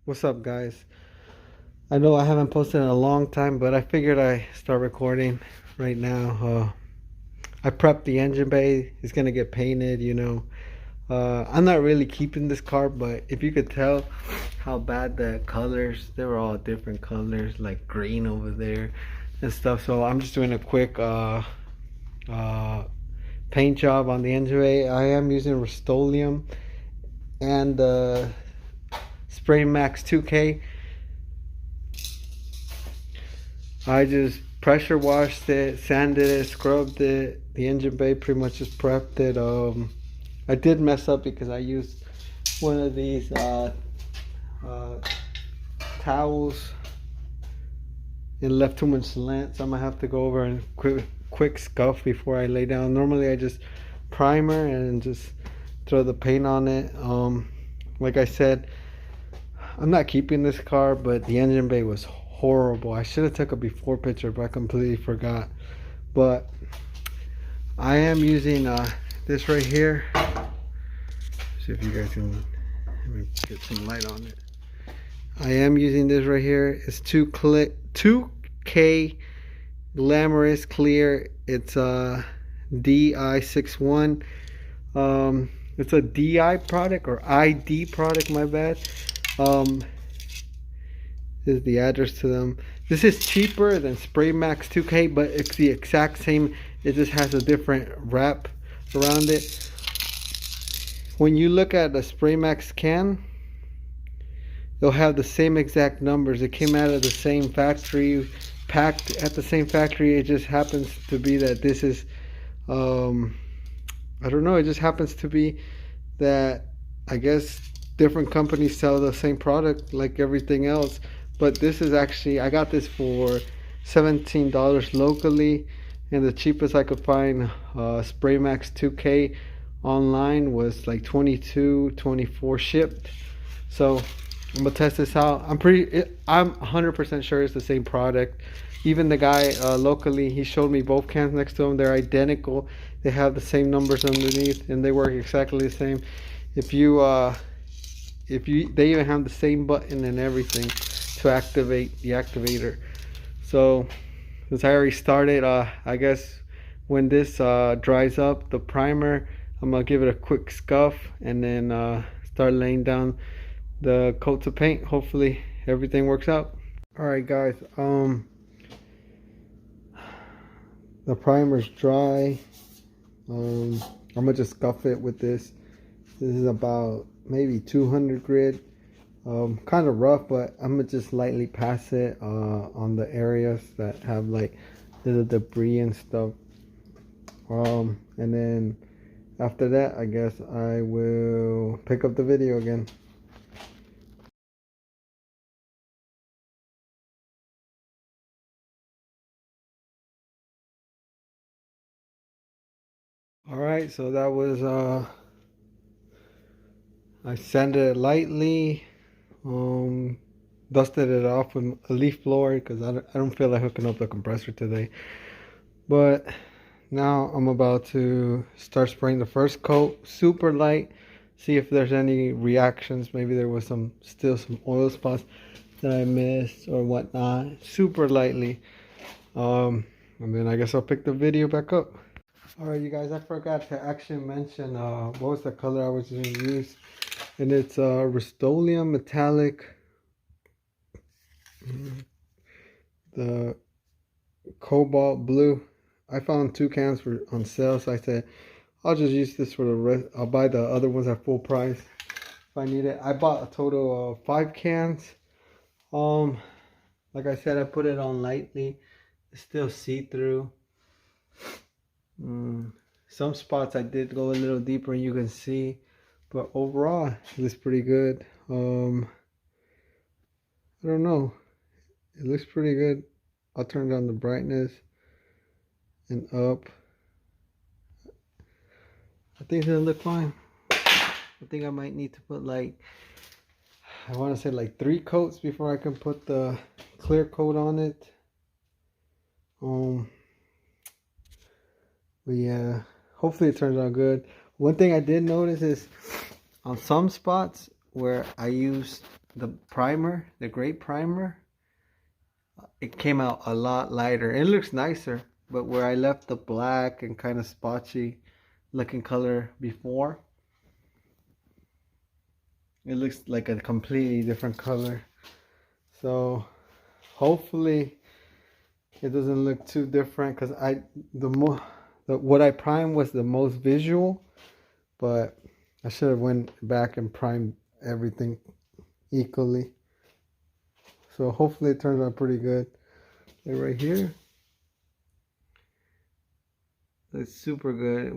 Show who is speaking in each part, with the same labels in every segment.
Speaker 1: What's up, guys? I know I haven't posted in a long time, but I figured I start recording right now. I prepped the engine bay. It's gonna get painted. I'm not really keeping this car, but if you could tell how bad the colors, they were all different colors, like green over there and stuff. So I'm just doing a quick uh, paint job on the engine bay. I am using Rustoleum and SprayMax 2K. I just pressure washed it, sanded it, scrubbed it. The engine bay pretty much just prepped it. I did mess up because I used one of these uh, towels and left too much lint, so I'm gonna have to go over and quick scuff before I lay down. Normally I just primer and just throw the paint on it. Like I said, I'm not keeping this car, but the engine bay was horrible. I should have took a before picture, but I completely forgot. But I am using this right here. See if you guys can, let me get some light on it. I am using this right here. It's 2K Glamorous Clear. It's a DI61. It's a DI product or ID product, my bad. This is the address to them. This is cheaper than SprayMax 2K, but it's the exact same. It just has a different wrap around it. When you look at the SprayMax can, they'll have the same exact numbers. It came out of the same factory, packed at the same factory. It just happens to be that this is, I don't know. It just happens to be that I guess different companies sell the same product like everything else. But this is actually, I got this for $17 locally, and the cheapest I could find SprayMax 2K online was like 22, 24 shipped. So I'm gonna test this out. I'm 100% sure it's the same product. Even the guy locally, he showed me both cans next to him. They're identical. They have the same numbers underneath, and they work exactly the same. They even have the same button and everything to activate the activator. So since I already started, I guess when this dries up, the primer, I'm gonna give it a quick scuff and then start laying down the coats of paint. Hopefully everything works out. All right, guys. The primer's dry. I'm gonna just scuff it with this. This is about maybe 200 grit. Kind of rough, but I'm gonna just lightly pass it on the areas that have like little debris and stuff. And then after that, I guess I will pick up the video again. All right, so that was I sanded it lightly, dusted it off with a leaf blower because I don't feel like hooking up the compressor today. But now I'm about to start spraying the first coat, super light, see if there's any reactions. Maybe there was still some oil spots that I missed or whatnot, super lightly. And then I guess I'll pick the video back up. All right, you guys, I forgot to actually mention what was the color I was going to use, and it's Rustoleum Metallic, the Cobalt Blue. I found 2 cans on sale, so I said I'll just use this for the rest. I'll buy the other ones at full price if I need it. I bought a total of 5 cans. Like I said, I put it on lightly. It's still see-through. Some spots I did go a little deeper, and you can see, but overall it looks pretty good. I don't know, it looks pretty good. I'll turn down the brightness and up. I think it's gonna look fine. I think I might need to put like, I want to say like 3 coats before I can put the clear coat on it. But yeah, hopefully it turns out good. One thing I did notice is on some spots where I used the primer, the gray primer, it came out a lot lighter. It looks nicer, but where I left the black and kind of spotchy looking color before, it looks like a completely different color. So hopefully it doesn't look too different, because what I primed was the most visual, but I should have went back and primed everything equally. So hopefully it turns out pretty good. And right here, it's super good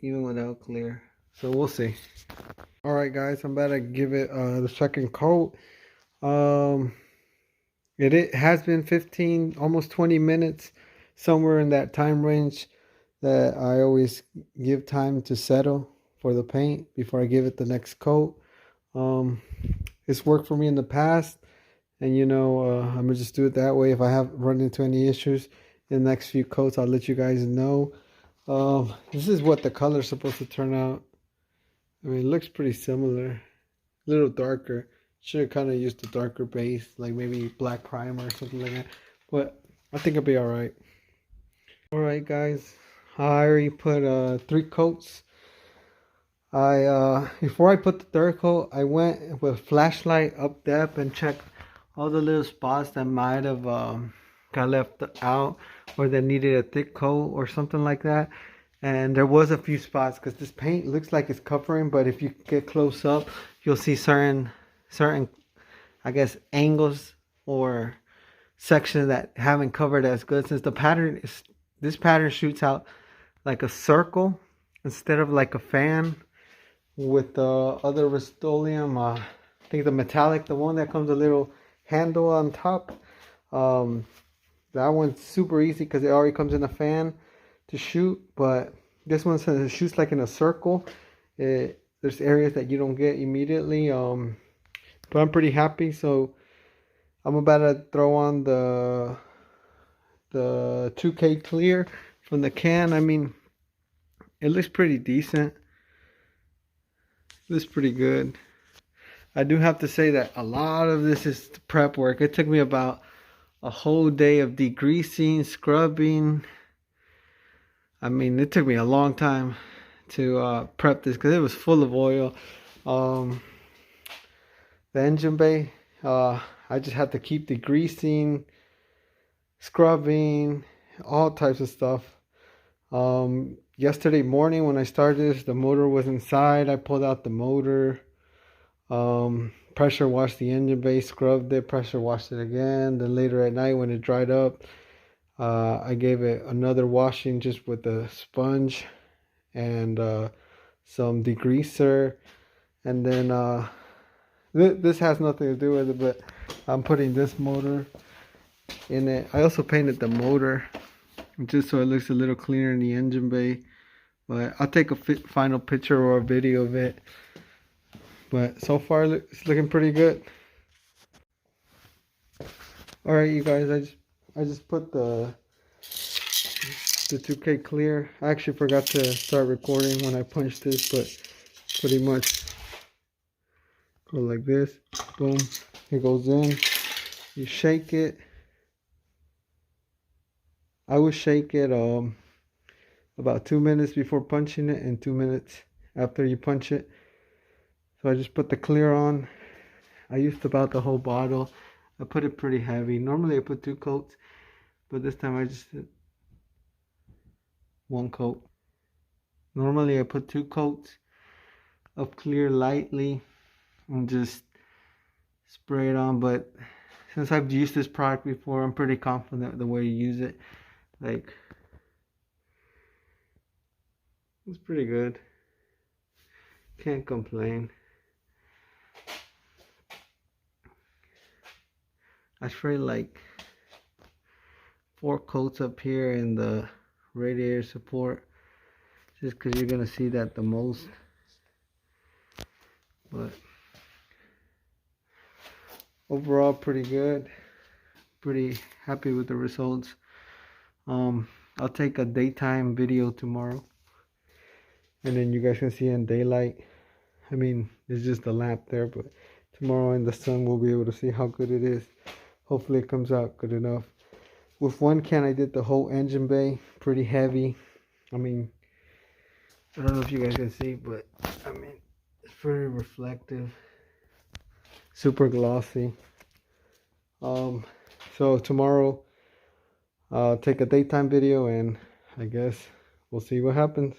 Speaker 1: even without clear. So we'll see. All right, guys, I'm about to give it the second coat. It has been 15, almost 20 minutes, somewhere in that time range that I always give time to settle for the paint before I give it the next coat. It's worked for me in the past, and I'm gonna just do it that way. If I have run into any issues in the next few coats, I'll let you guys know. This is what the color's supposed to turn out. I mean, it looks pretty similar, a little darker. Should have kind of used a darker base, like maybe black primer or something like that, but I think it'll be all right. All right, guys, I already put 3 coats. Before I put the third coat, I went with flashlight up depth and checked all the little spots that might have got left out, or that needed a thick coat or something like that. And there was a few spots, because this paint looks like it's covering, but if you get close up, you'll see certain I guess angles or sections that haven't covered as good, since this pattern shoots out like a circle instead of like a fan. With the other Rustoleum, I think the metallic, the one that comes a little handle on top, that one's super easy because it already comes in a fan to shoot. But this one says it shoots like in a circle. There's areas that you don't get immediately, but I'm pretty happy. So I'm about to throw on the 2K clear from the can. I mean, it looks pretty decent. This is pretty good. I do have to say that a lot of this is prep work. It took me about a whole day of degreasing, scrubbing. I mean, it took me a long time to prep this because it was full of oil. The engine bay, I just had to keep degreasing, scrubbing, all types of stuff. Yesterday morning when I started this, the motor was inside. I pulled out the motor, pressure washed the engine bay, scrubbed it, pressure washed it again. Then later at night when it dried up, I gave it another washing just with a sponge and some degreaser. And then this has nothing to do with it, but I'm putting this motor in it. I also painted the motor just so it looks a little cleaner in the engine bay. But I'll take a final picture or a video of it. But so far it's looking pretty good. Alright, you guys, I just put the 2K clear. I actually forgot to start recording when I punched this, but pretty much go like this. Boom, it goes in. You shake it. I would shake it about 2 minutes before punching it and 2 minutes after you punch it. So I just put the clear on. I used about the whole bottle. I put it pretty heavy. Normally I put 2 coats, but this time I just did 1 coat. Normally I put 2 coats of clear lightly and just spray it on, but since I've used this product before, I'm pretty confident the way you use it. Like, it's pretty good. Can't complain. I sprayed like 4 coats up here in the radiator support, just because you're gonna see that the most. But overall, pretty good. Pretty happy with the results. I'll take a daytime video tomorrow, and then you guys can see in daylight. I mean, there's just a lamp there, but Tomorrow in the sun we'll be able to see how good it is. Hopefully it comes out good enough. With one can I did the whole engine bay, pretty heavy. I mean, I don't know if you guys can see, but I mean, it's very reflective, super glossy. So tomorrow I'll take a daytime video, and I guess we'll see what happens.